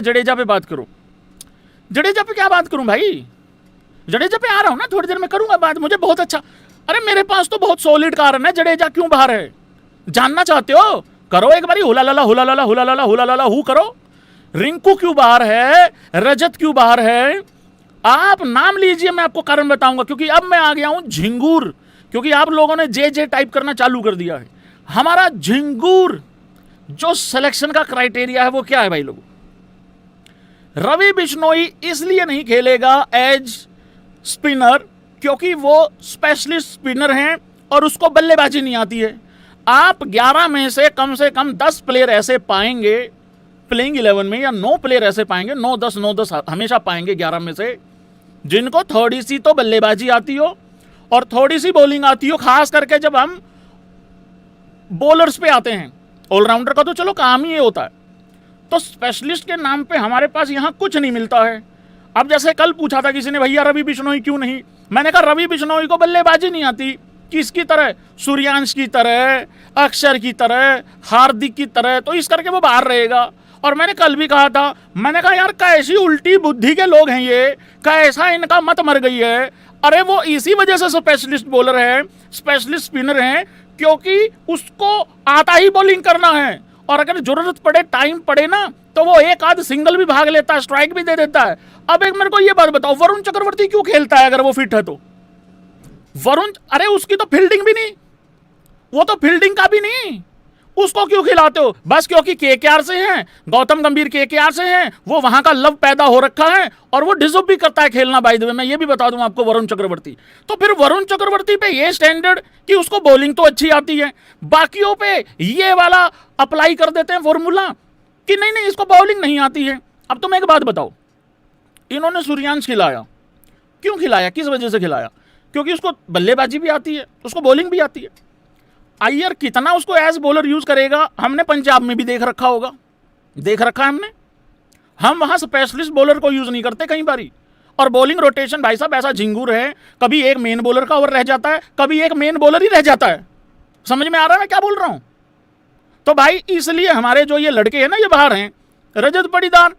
जडेजा पे बात करूं। जडेजा पे क्या बात करूं भाई, जडेजा पे आ रहा हूं ना, थोड़ी देर में करूंगा बात। मुझे बहुत अच्छा, अरे मेरे पास तो बहुत सॉलिड कारण है जडेजा क्यों बाहर है। जानना चाहते हो, करो एक बारी hula Lala hula Lala hula Lala hula Lala who करो। रिंकू क्यों बाहर है, रजत क्यों बाहर है, आप नाम लीजिए, मैं आपको कारण बताऊंगा। क्योंकि अब मैं आ गया हूं झिंगूर, क्योंकि आप लोगों ने जे जे टाइप करना चालू कर दिया है। हमारा झिंगूर जो सिलेक्शन का क्राइटेरिया है वो क्या है भाई लोगों, रवि बिश्नोई इसलिए नहीं खेलेगा एज स्पिनर क्योंकि वो स्पेशलिस्ट स्पिनर हैं और उसको बल्लेबाजी नहीं आती है। आप 11 में से कम 10 प्लेयर ऐसे पाएंगे प्लेइंग 11 में, या 9 प्लेयर ऐसे पाएंगे, 9-10 हमेशा पाएंगे 11 में से, जिनको थोड़ी सी तो बल्लेबाजी आती हो और थोड़ी सी बॉलिंग आती हो। खास करके जब हम बॉलर्स पे आते हैं, ऑलराउंडर का तो चलो काम ही ये होता है, तो स्पेशलिस्ट के नाम पे हमारे पास यहां कुछ नहीं मिलता है। अब जैसे कल पूछा था किसी ने, भैया रवि बिश्नोई क्यों नहीं, मैंने कहा रवि बिश्नोई को बल्लेबाजी नहीं आती। किसकी तरह, सूर्यांश की तरह, अक्षर की तरह, हार्दिक की तरह, तो इस करके वो बाहर रहेगा। और मैंने कल भी कहा था, मैंने कहा यार कैसी उल्टी बुद्धि के लोग हैं ये, कैसा इनका मत मर गई है। अरे वो इसी वजह से स्पेशलिस्ट बॉलर है, स्पेशलिस्ट स्पिनर है, क्योंकि उसको आता ही बॉलिंग करना है। और अगर जरूरत पड़े, टाइम पड़े ना, तो वो एक आध सिंगल भी भाग लेता है, स्ट्राइक भी दे देता है। अब एक मेरे को ये बात बताओ, वरुण चक्रवर्ती क्यों खेलता है अगर वो फिट है तो? वरुण, अरे उसकी तो फील्डिंग भी नहीं, वो तो फील्डिंग का भी नहीं, उसको क्यों खिलाते हो? बस क्योंकि केकेआर से हैं, गौतम गंभीर केकेआर से हैं, वो वहां का लव पैदा हो रखा है और वो डिजर्व भी करता है खेलना। बाय द वे मैं ये भी बता दूं आपको, वरुण चक्रवर्ती, तो फिर वरुण चक्रवर्ती पे ये स्टैंडर्ड कि उसको बॉलिंग तो अच्छी आती है, बाकियों पे ये वाला अप्लाई कर देते हैं फॉर्मूला कि नहीं नहीं इसको बॉलिंग नहीं आती है। अब तुम एक बात बताओ, इन्होंने सूर्यांश खिलाया, क्यों खिलाया, किस वजह से खिलाया? क्योंकि उसको बल्लेबाजी भी आती है, उसको बॉलिंग भी आती है। अय्यर कितना उसको एज बॉलर यूज करेगा, हमने पंजाब में भी देख रखा होगा, देख रखा है हमने। हम वहां स्पेशलिस्ट बॉलर को यूज नहीं करते कई बारी। और बॉलिंग रोटेशन भाई साहब ऐसा झिंगूर है, कभी एक मेन बॉलर का ओवर रह जाता है, कभी एक मेन बॉलर ही रह जाता है। समझ में आ रहा है मैं क्या बोल रहा हूं? तो भाई इसलिए हमारे जो ये लड़के हैं ना, ये बाहर हैं। रजत पाटीदार,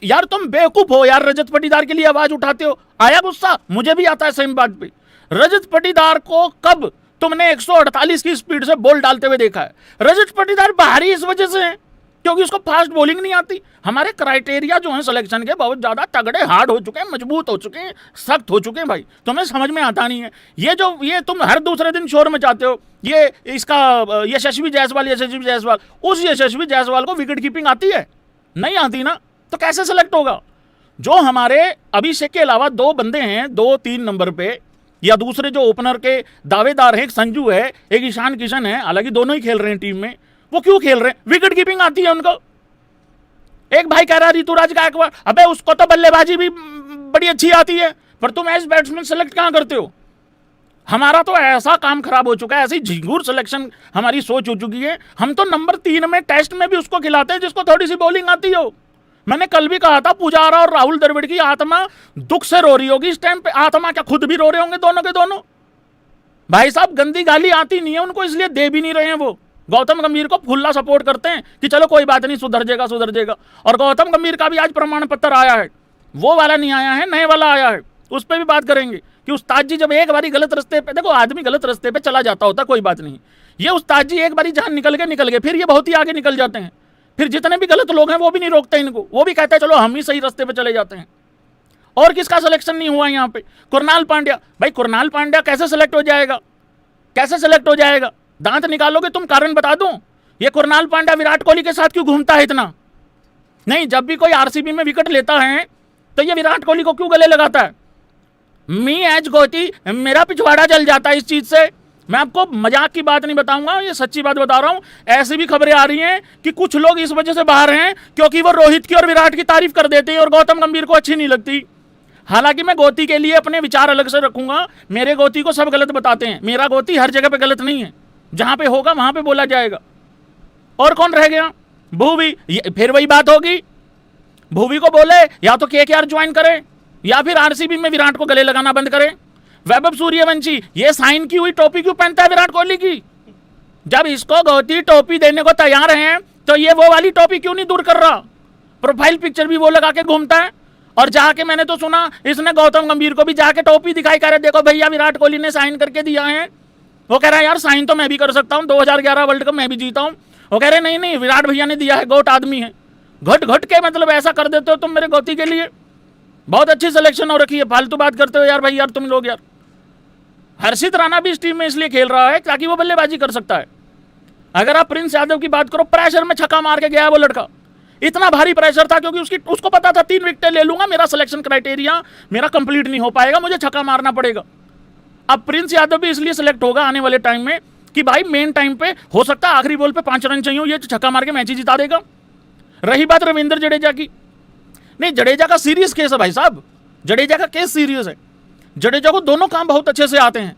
यार तुम बेवकूफ हो यार, रजत पाटीदार के लिए आवाज उठाते हो। आया गुस्सा, मुझे भी आता है सेम बात पे। रजत पाटीदार को कब तुमने 148 की स्पीड से बॉल डालते हुए देखा है? रजत पाटीदार बाहरी इस वजह से है क्योंकि उसको फास्ट बॉलिंग नहीं आती। हमारे क्राइटेरिया जो है सिलेक्शन के बहुत ज्यादा तगड़े, हार्ड हो चुके हैं, मजबूत हो चुके हैं, सख्त हो चुके हैं भाई, तुम्हें समझ में आता नहीं है। ये तुम हर दूसरे दिन शोर मचाते हो, ये इसका यशस्वी जायसवाल, उस यशस्वी जायसवाल को विकेट कीपिंग आती है? नहीं आती ना, तो कैसे सेलेक्ट होगा? जो हमारे अभिषेक के अलावा 2 बंदे हैं 2-3 नंबर पे, या दूसरे जो ओपनर के दावेदार हैं, एक संजू है, एक ईशान किशन है, हालांकि दोनों ही खेल रहे हैं टीम में, वो क्यों खेल रहे हैं? विकेट कीपिंग आती है उनको। एक भाई कह रहा है ऋतुराज गायकवाड़, अबे उसको तो बल्लेबाजी भी बड़ी अच्छी आती है, पर तुम एज बैट्समैन सेलेक्ट कहां करते हो? हमारा तो ऐसा काम खराब हो चुका है, ऐसी झिंगूर सिलेक्शन हमारी सोच हो चुकी है। हम तो नंबर 3 में टेस्ट में भी उसको खिलाते हैं जिसको थोड़ी सी बॉलिंग आती हो। मैंने कल भी कहा था, पुजारा और राहुल द्रविड़ की आत्मा दुख से रो रही होगी इस टाइम पे। आत्मा क्या, खुद भी रो रहे होंगे दोनों के दोनों। भाई साहब गंदी गाली आती नहीं है उनको, इसलिए दे भी नहीं रहे हैं। वो गौतम गंभीर को फुल्ला सपोर्ट करते हैं कि चलो कोई बात नहीं, सुधर जाएगा। और गौतम गंभीर का भी आज प्रमाण पत्र आया है, वो वाला नहीं आया है, नए वाला आया है, उस पर भी बात करेंगे कि उस्ताद जी जब एक बारी गलत रास्ते पे, देखो आदमी गलत रास्ते पे चला जाता होता, कोई बात नहीं, ये उस्ताद जी एक बारी जहां निकल गए फिर ये बहुत ही आगे निकल जाते हैं। फिर जितने भी गलत लोग हैं वो भी नहीं रोकते इनको, वो भी कहते हैं चलो हम ही सही रास्ते पे चले जाते हैं। और किसका सिलेक्शन नहीं हुआ यहाँ पे? कुरनाल पांड्या। भाई कुरनाल पांड्या कैसे सिलेक्ट हो जाएगा, कैसे सिलेक्ट हो जाएगा? दांत निकालोगे तुम, कारण बता दूं, ये कुरनाल पांड्या विराट कोहली के साथ क्यों घूमता है इतना? नहीं, जब भी कोई आरसीबी में विकेट लेता है तो ये विराट कोहली को क्यों गले लगाता है? मी एज गोती, मेरा पिछवाड़ा जल जाता है इस चीज से। मैं आपको मजाक की बात नहीं बताऊंगा, ये सच्ची बात बता रहा हूं। ऐसी भी खबरें आ रही हैं कि कुछ लोग इस वजह से बाहर हैं क्योंकि वो रोहित की और विराट की तारीफ कर देते हैं और गौतम गंभीर को अच्छी नहीं लगती। हालांकि मैं गोती के लिए अपने विचार अलग से रखूंगा, मेरे गोती को सब गलत बताते हैं, मेरा गोती हर जगह पे गलत नहीं है, जहां पे होगा वहां पे बोला जाएगा। और कौन रह गया? भुवी। फिर वही बात होगी, भुवी को बोले या तो केकेआर ज्वाइन करे या फिर आरसीबी में विराट को गले लगाना बंद करे। वैभव सूर्यवंशी, ये साइन की हुई टोपी क्यों पहनता है विराट कोहली की? जब इसको गोती टोपी देने को तैयार हैं तो ये वो वाली टोपी क्यों नहीं दूर कर रहा? प्रोफाइल पिक्चर भी वो लगा के घूमता है। और जाके मैंने तो सुना इसने गौतम गंभीर को भी जाके टोपी दिखाई, कह रहे देखो भैया विराट कोहली ने साइन करके दिया है। वो कह रहा है यार साइन तो मैं भी कर सकता हूँ, 2011 वर्ल्ड कप मैं भी जीता हूँ। वो कह रहे नहीं नहीं विराट भैया ने दिया है, गोट आदमी है। घट घट के मतलब ऐसा कर देते हो तुम मेरे गौती के लिए। बहुत अच्छी सिलेक्शन हो रखी है, फालतू बात करते हो यार भाई यार तुम लोग यार। हर्षित राणा भी इस टीम में इसलिए खेल रहा है ताकि वो बल्लेबाजी कर सकता है। अगर आप प्रिंस यादव की बात करो, प्रेशर में छक्का मार के गया है वो लड़का। इतना भारी प्रेशर था क्योंकि उसको पता था 3 विकेटें ले लूंगा, मेरा सिलेक्शन क्राइटेरिया मेरा कंप्लीट नहीं हो पाएगा, मुझे छक्का मारना पड़ेगा। अब प्रिंस यादव भी इसलिए सिलेक्ट होगा आने वाले टाइम में कि भाई मेन टाइम पे हो सकता है आखिरी बॉल पे 5 रन चाहिए, ये छक्का मार के मैच ही जिता देगा। रही बात रविंद्र जडेजा की, नहीं जडेजा का सीरियस केस है भाई साहब, जडेजा का केस सीरियस है। जडेजा को दोनों काम बहुत अच्छे से आते हैं,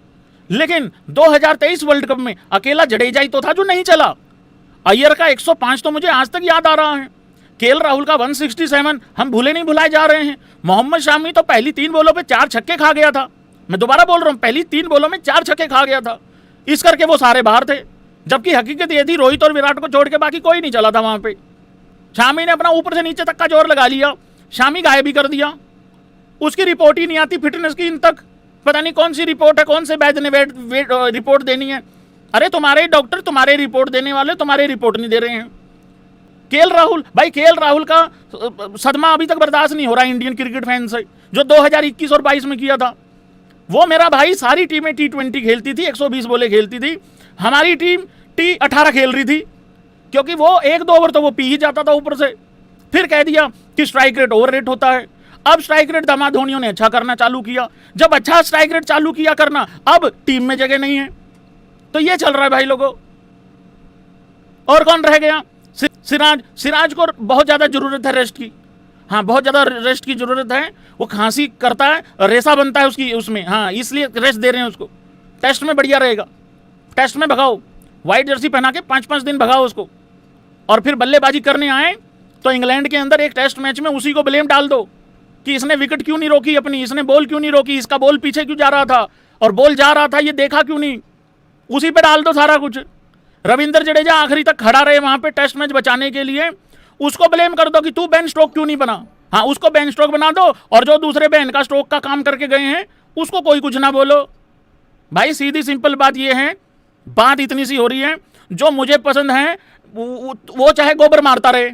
लेकिन 2023 वर्ल्ड कप में अकेला जडेजा ही तो था जो नहीं चला। अय्यर का 105 तो मुझे आज तक याद आ रहा है, केएल राहुल का 167 हम भूले नहीं भुलाए जा रहे हैं। मोहम्मद शामी तो पहली 3 बॉलों पे 4 छक्के खा गया था, मैं दोबारा बोल रहा हूं पहली 3 बॉलों में 4 छक्के खा गया था, इस करके वो सारे बाहर थे। जबकि हकीकत ये थी रोहित और विराट को छोड़ के बाकी कोई नहीं चला था वहां पे। शामी ने अपना ऊपर से नीचे तक का जोर लगा लिया, शामी गायब भी कर दिया, उसकी रिपोर्ट ही नहीं आती फिटनेस की इन तक। पता नहीं कौन सी रिपोर्ट है, कौन से वैद्य ने रिपोर्ट देनी है। अरे तुम्हारे डॉक्टर तुम्हारे रिपोर्ट देने वाले तुम्हारे रिपोर्ट नहीं दे रहे हैं। केएल राहुल भाई, केएल राहुल का सदमा अभी तक बर्दाश्त नहीं हो रहा इंडियन क्रिकेट फैन से, जो 2021 और 22 में किया था। वो मेरा भाई सारी टीमें T20 खेलती थी, 120 बॉलें खेलती थी, हमारी टीम T18 खेल रही थी, क्योंकि वो 1-2 ओवर तो वो पी ही जाता था ऊपर से। फिर कह दिया कि स्ट्राइक रेट ओवर रेट होता है। अब स्ट्राइक रेट दामाद धोनियों ने अच्छा करना चालू किया, जब अच्छा स्ट्राइक रेट चालू किया करना, अब टीम में जगह नहीं है। तो ये चल रहा है भाई लोगों। और कौन रह गया? सिराज को बहुत ज्यादा जरूरत है रेस्ट की, हाँ बहुत ज्यादा रेस्ट की जरूरत है। वो खांसी करता है, रेसा बनता है उसकी उसमें, हाँ इसलिए रेस्ट दे रहे हैं उसको। टेस्ट में बढ़िया रहेगा, टेस्ट में भगाओ, व्हाइट जर्सी पहना के 5-5 दिन भगाओ उसको। और फिर बल्लेबाजी करने आए तो इंग्लैंड के अंदर एक टेस्ट मैच में उसी को ब्लेम डाल दो कि इसने विकेट क्यों नहीं रोकी अपनी, इसने बॉल क्यों नहीं रोकी, इसका बॉल पीछे क्यों जा रहा था और बॉल जा रहा था ये देखा क्यों नहीं, उसी पे डाल दो सारा कुछ। रविंद्र जडेजा आखिरी तक खड़ा रहे वहां पे टेस्ट मैच बचाने के लिए, उसको ब्लेम कर दो कि तू बेन स्ट्रोक क्यों नहीं बना, हाँ उसको बेन स्ट्रोक बना दो, और जो दूसरे बेन का स्ट्रोक का काम करके गए हैं उसको कोई कुछ ना बोलो। भाई सीधी सिंपल बात ये है, बात इतनी सी हो रही है, जो मुझे पसंद है वो चाहे गोबर मारता रहे,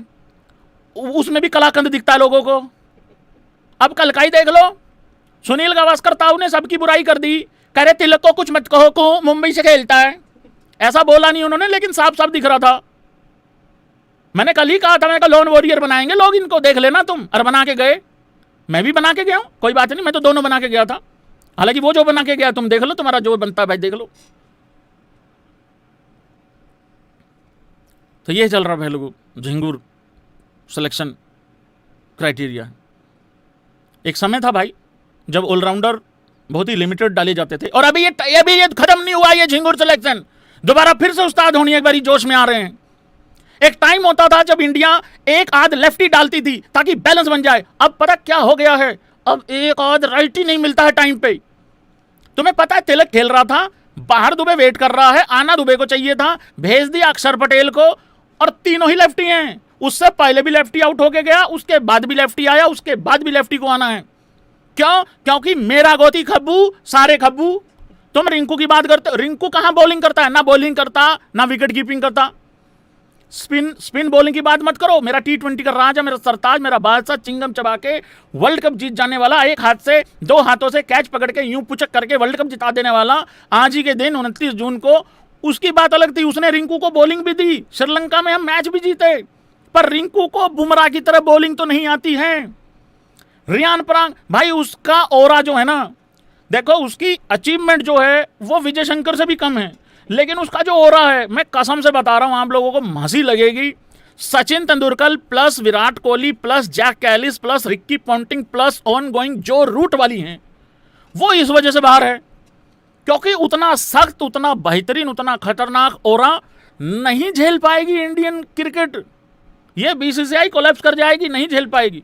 उसमें भी कलाकंद दिखता है लोगों को। अब कल का ही देख लो, सुनील गावस्कर ताऊ ने सबकी बुराई कर दी, कह रहे तिलक को कुछ मत कहो को मुंबई से खेलता है। ऐसा बोला नहीं उन्होंने, लेकिन साफ साफ दिख रहा था। मैंने कल ही कहा था, मैं लोन वॉरियर बनाएंगे लोग इनको, देख लेना तुम। और बना के गए, मैं भी बना के गया हूं, कोई बात नहीं, मैं तो दोनों बना के गया था। हालांकि वो जो बना के गया तुम देख लो, तुम्हारा जो बनता है भाई देख लो। तो ये चल रहा भाई लोगों झिंगुर सिलेक्शन क्राइटेरिया। एक समय था भाई जब ऑलराउंडर बहुत ही लिमिटेड डाले जाते थे, और अभी ये खत्म नहीं हुआ ये झिंगुर सिलेक्शन। दोबारा फिर से उस्ताद धोनी एक बारी जोश में आ रहे हैं। एक टाइम होता था जब इंडिया एक आध लेफ्टी डालती थी ताकि बैलेंस बन जाए, अब पता क्या हो गया है, अब एक आध राइट ही नहीं मिलता है टाइम पे। तुम्हें पता है तिलक खेल रहा था, बाहर दुबे वेट कर रहा है, आना दुबे को चाहिए था, भेज दिया अक्षर पटेल को, और तीनों ही लेफ्टी हैं। उससे पहले भी लेफ्टी आउट होके गया, उसके बाद भी लेफ्टी आया, उसके बाद भी लेफ्टी को आना है। क्यों? क्योंकि मेरा गोती खब्बू सारे खब्बू। तुम रिंकू की बात करते हो, रिंकू कहां बॉलिंग करता है, ना बॉलिंग करता ना विकेट कीपिंग करता। स्पिन बॉलिंग की बात मत करो। मेरा T20 का राजा, मेरा सरताज, मेरा बादशाह, चिंगम चबा के वर्ल्ड कप जीत जाने वाला, एक हाथ से 2 हाथों से कैच पकड़ के यूं पुचक करके वर्ल्ड कप जिता देने वाला, आज ही के दिन 29 जून को, उसकी बात अलग थी। उसने रिंकू को बॉलिंग भी दी, श्रीलंका में हम मैच भी जीते, पर रिंकू को बुमराह की तरह बॉलिंग तो नहीं आती है। रियान पराग भाई, उसका ओरा जो है ना, देखो उसकी अचीवमेंट जो है वो विजय शंकर से भी कम है, लेकिन उसका जो ओरा है, मैं कसम से बता रहा हूं आप लोगों को हंसी लगेगी। Sachin Tendulkar plus Virat Kohli plus Jack Kallis plus Ricky Ponting plus on going Joe Root वाली हैं, वो इस वजह से बाहर है क्योंकि उतना सख्त, उतना बेहतरीन, उतना खतरनाक ओरा नहीं झेल पाएगी इंडियन क्रिकेट। ये BCCI कोलैप्स कर जाएगी, नहीं झेल पाएगी।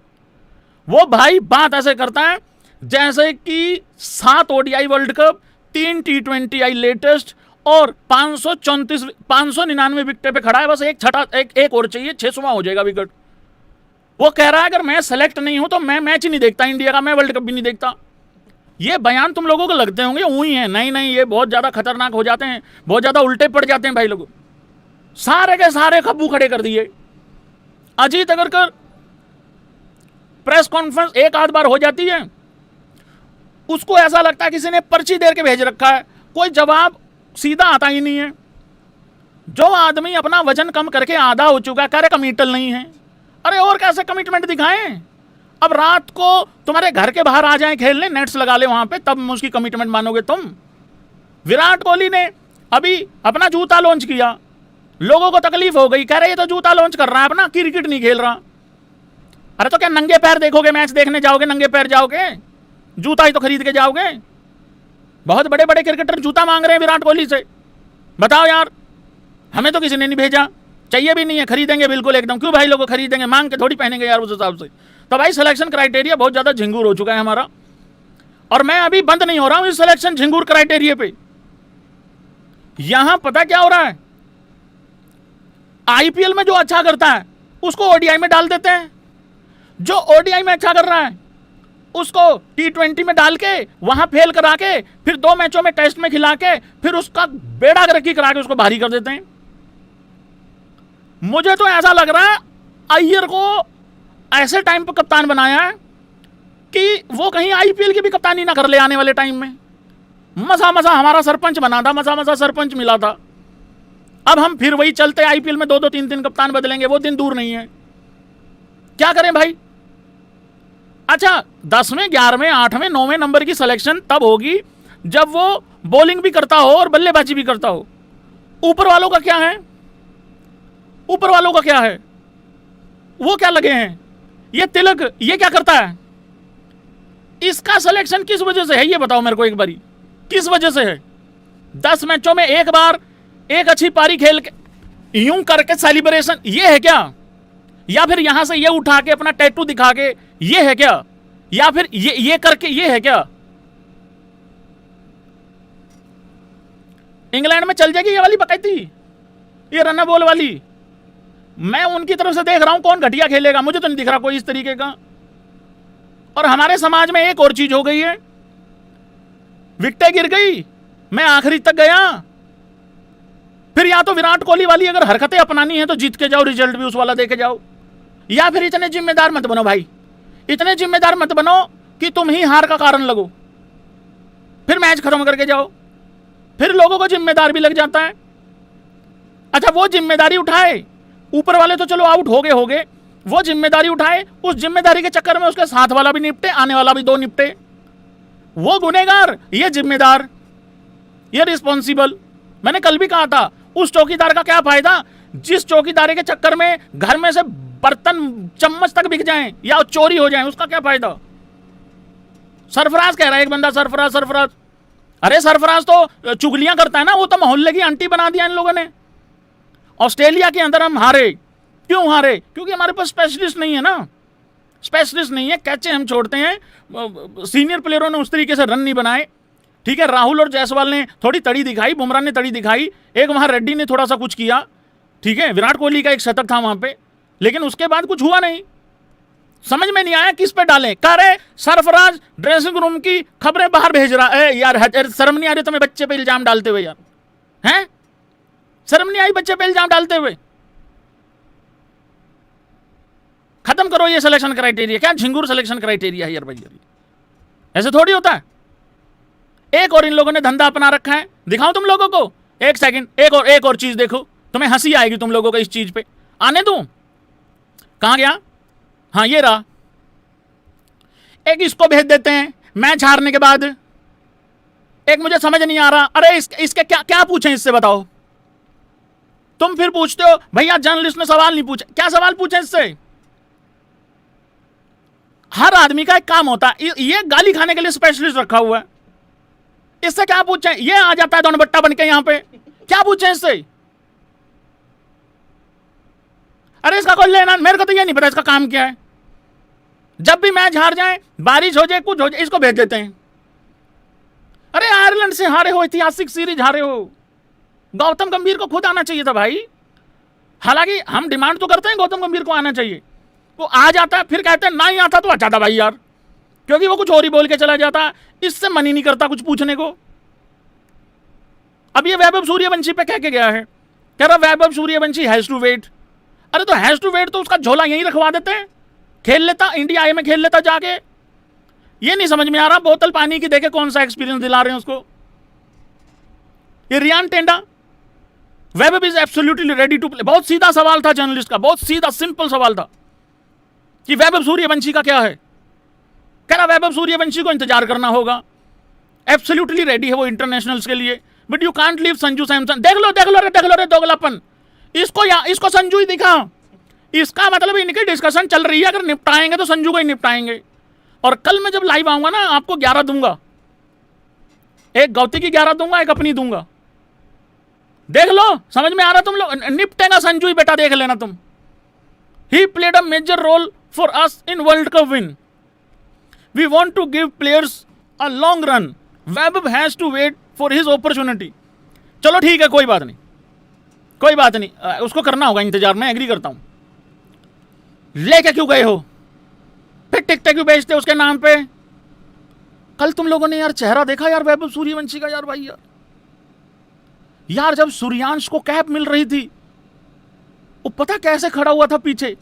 वो भाई बात ऐसे करता है जैसे कि 7 ODI world cup, 3 T20I latest और 599 विकेट पे खड़ा है, बस एक और चाहिए, 600वां हो जाएगा विकेट। वो कह रहा है अगर मैं सेलेक्ट नहीं हूं तो मैं मैच ही नहीं देखता इंडिया का, मैं वर्ल्ड कप भी नहीं देखता। ये बयान तुम लोगों को लगते होंगे ऊही हैं, नहीं नहीं, ये बहुत ज्यादा खतरनाक हो जाते हैं, बहुत ज्यादा उल्टे पड़ जाते हैं भाई लोग। सारे के सारे खब्बू खड़े कर दिए। अजीत अगरकर प्रेस कॉन्फ्रेंस एक आध बार हो जाती है, उसको ऐसा लगता है किसी ने पर्ची दे के भेज रखा है, कोई जवाब सीधा आता ही नहीं है। जो आदमी अपना वजन कम करके आधा हो चुका है, कह रहे कमिटल नहीं है। अरे और कैसे कमिटमेंट दिखाएं? अब रात को तुम्हारे घर के बाहर आ जाएं खेलने, नेट्स लगा ले वहां पे, तब उसकी कमिटमेंट मानोगे तुम। विराट कोहली ने अभी अपना जूता लॉन्च किया, लोगों को तकलीफ हो गई, कह रहे ये तो जूता लॉन्च कर रहा है अपना, क्रिकेट नहीं खेल रहा। अरे तो क्या नंगे पैर देखोगे, मैच देखने जाओगे नंगे पैर जाओगे? जूता ही तो खरीद के जाओगे। बहुत बड़े बड़े क्रिकेटर जूता मांग रहे हैं विराट कोहली से, बताओ यार। हमें तो किसी ने नहीं भेजा, चाहिए भी नहीं है, खरीदेंगे बिल्कुल एकदम। क्यों भाई लोगों खरीदेंगे, मांग के थोड़ी पहनेंगे यार उस हिसाब से। तो भाई सिलेक्शन क्राइटेरिया बहुत ज्यादा झिंगूर हो चुका है हमारा, और मैं अभी बंद नहीं हो रहा हूं इस सिलेक्शन झिंगूर क्राइटेरिया पे। यहां पता क्या हो रहा है, आईपीएल में जो अच्छा करता है उसको ओडीआई में डाल देते हैं, जो ओडीआई में अच्छा कर रहा है उसको टी20 में डाल के वहां फेल करा के फिर 2 मैचों में टेस्ट में खिला के फिर उसका बेड़ा गर्की करा के उसको भारी कर देते हैं। मुझे तो ऐसा लग रहा है अय्यर को ऐसे टाइम पर कप्तान बनाया है कि वो कहीं आईपीएल की भी कप्तानी ना कर ले आने वाले टाइम में। मसा मसा हमारा सरपंच बना था, मसा मसा सरपंच मिला था, अब हम फिर वही चलते आईपीएल में 2-2 3-3 कप्तान बदलेंगे, वो दिन दूर नहीं है। क्या करें भाई? अच्छा 10वें 11वें 8वें 9वें नंबर की सिलेक्शन तब होगी जब वो बॉलिंग भी करता हो और बल्लेबाजी भी करता हो। ऊपर वालों का क्या है? ऊपर वालों का क्या है? वो क्या लगे हैं? ये तिलक ये क्या करता है? इसका सिलेक्शन किस वजह से है ये बताओ मेरे को एक बारी, किस वजह से है? 10 मैचों में एक बार एक अच्छी पारी खेल के यूं करके सेलिब्रेशन, ये है क्या? या फिर यहां से ये उठा के अपना टैटू दिखा के ये है क्या? या फिर ये करके ये है क्या? इंग्लैंड में चल जाएगी ये वाली बकैती, ये रन बॉल वाली। मैं उनकी तरफ से देख रहा हूं कौन घटिया खेलेगा, मुझे तो नहीं दिख रहा कोई इस तरीके का। और हमारे समाज में एक और चीज हो गई है, विकेटें गिर गई, मैं आखिरी तक गया, फिर या तो विराट कोहली वाली अगर हरकतें अपनानी है तो जीत के जाओ, रिजल्ट भी उस वाला देके जाओ, या फिर इतने जिम्मेदार मत बनो भाई, इतने जिम्मेदार मत बनो कि तुम ही हार का कारण लगो, फिर मैच खत्म करके जाओ, फिर लोगों को जिम्मेदार भी लग जाता है। अच्छा वो जिम्मेदारी उठाए, ऊपर वाले तो चलो आउट हो गए, वो जिम्मेदारी उठाए, उस जिम्मेदारी के चक्कर में उसके साथ वाला भी निपटे, आने वाला भी 2 निपटे। वो गुनेगार, ये जिम्मेदार, ये रिस्पॉन्सिबल। मैंने कल भी कहा था उस चौकीदार का क्या फायदा जिस चौकीदारी के चक्कर में घर में से बर्तन चम्मच तक बिक जाएं या चोरी हो जाएं, उसका क्या फायदा? सरफराज कह रहा है एक बंदा, सरफराज। अरे सरफराज तो चुगलियां करता है ना, वो तो मोहल्ले की आंटी बना दिया इन लोगों ने। ऑस्ट्रेलिया के अंदर हम हारे, क्यों हारे? क्योंकि हमारे पास स्पेशलिस्ट नहीं है ना, स्पेशलिस्ट नहीं है, कैचे हम छोड़ते हैं, सीनियर प्लेयरों ने उस तरीके से रन नहीं बनाए। ठीक है, राहुल और जायसवाल ने थोड़ी तड़ी दिखाई, बुमराह ने तड़ी दिखाई, एक वहां रेड्डी ने थोड़ा सा कुछ किया, ठीक है, विराट कोहली का एक शतक था वहां पे, लेकिन उसके बाद कुछ हुआ नहीं। समझ में नहीं आया किस पे डालें। कह रहे सरफराज ड्रेसिंग रूम की खबरें बाहर भेज रहा है। यार शर्म नहीं आ रही तुम्हें बच्चे पे इल्जाम डालते हुए? यार हैं, शर्म नहीं आई बच्चे पे इल्जाम डालते हुए? खत्म करो ये सिलेक्शन क्राइटेरिया, क्या झिंगुर सिलेक्शन क्राइटेरिया है यार भाई, ऐसे थोड़ी होता है। एक और इन लोगों ने धंधा अपना रखा है, दिखाओ तुम लोगों को, एक सेकंड, एक और चीज देखो, तुम्हें हंसी आएगी तुम लोगों को इस चीज पे। आने दूं? कहां गया? हाँ ये रहा, एक इसको भेज देते हैं मैच हारने के बाद, एक मुझे समझ नहीं आ रहा, अरे इसके क्या पूछें इससे बताओ? तुम फिर पूछते हो भैया जर्नलिस्ट ने सवाल नहीं पूछा, क्या सवाल पूछे इससे? हर आदमी का एक काम होता है, ये गाली खाने के लिए स्पेशलिस्ट रखा हुआ है, इससे क्या पूछें? ये आ जाता है दोनबट्टा बन के यहां पे, क्या पूछें इससे? अरे इसका कोई लेना, मेरे को तो ये नहीं पता इसका काम क्या है। जब भी मैच हार जाए, बारिश हो जाए, कुछ हो जाए, इसको भेज देते हैं। अरे आयरलैंड से हारे हो, ऐतिहासिक सीरीज हारे हो, गौतम गंभीर को खुद आना चाहिए था भाई। हालांकि हम डिमांड तो करते हैं गौतम गंभीर को आना चाहिए, वो आ जाता है, फिर कहते हैं नहीं आता तो अच्छा था भाई यार, क्योंकि वो कुछ और ही बोल के चला जाता है, इससे मन ही नहीं करता कुछ पूछने को। अब ये वैभव सूर्यवंशी पे कह के गया है, कह रहा Vaibhav Suryavanshi has to wait. अरे तो हैज टू वेट तो उसका झोला यहीं रखवा देते हैं, खेल लेता, इंडिया आई में खेल लेता जाके। ये नहीं समझ में आ रहा, बोतल पानी की देके कौन सा एक्सपीरियंस दिला रहे हैं उसको। ये रियान टेंडा, Vaibhav is absolutely ready to play. बहुत सीधा सवाल था जर्नलिस्ट का, बहुत सीधा सिंपल सवाल था कि वैभव सूर्यवंशी का क्या है। कह रहा वैभव सूर्यवंशी को इंतजार करना होगा, एब्सोल्युटली रेडी है वो इंटरनेशनल्स के लिए, but you can't leave Sanju Samson. देख लो रे दोगलापन, इसको संजू ही दिखा। इसका मतलब इनकी डिस्कशन चल रही है, अगर निपटाएंगे तो संजू को ही निपटाएंगे। और कल मैं जब लाइव आऊंगा ना, आपको 11 दूंगा, एक गौती की 11 दूंगा, एक अपनी दूंगा। देख लो, समझ में आ रहा तुम लोग, निपटेगा संजू ही बेटा, देख लेना तुम। He played a major role for us in World Cup win, we want to give players a long run, Vaibhav has to wait for his opportunity. चलो ठीक है, कोई बात नहीं, कोई बात नहीं, उसको करना होगा इंतजार, मैं एग्री करता हूं। लेके क्यों गए हो, फिर टिकटें क्यों बेचते उसके नाम पे। कल तुम लोगों ने यार चेहरा देखा यार वैभव सूर्यवंशी का, यार भाई यार जब सूर्यांश को कैप मिल रही थी, वो पता कैसे खड़ा हुआ था पीछे,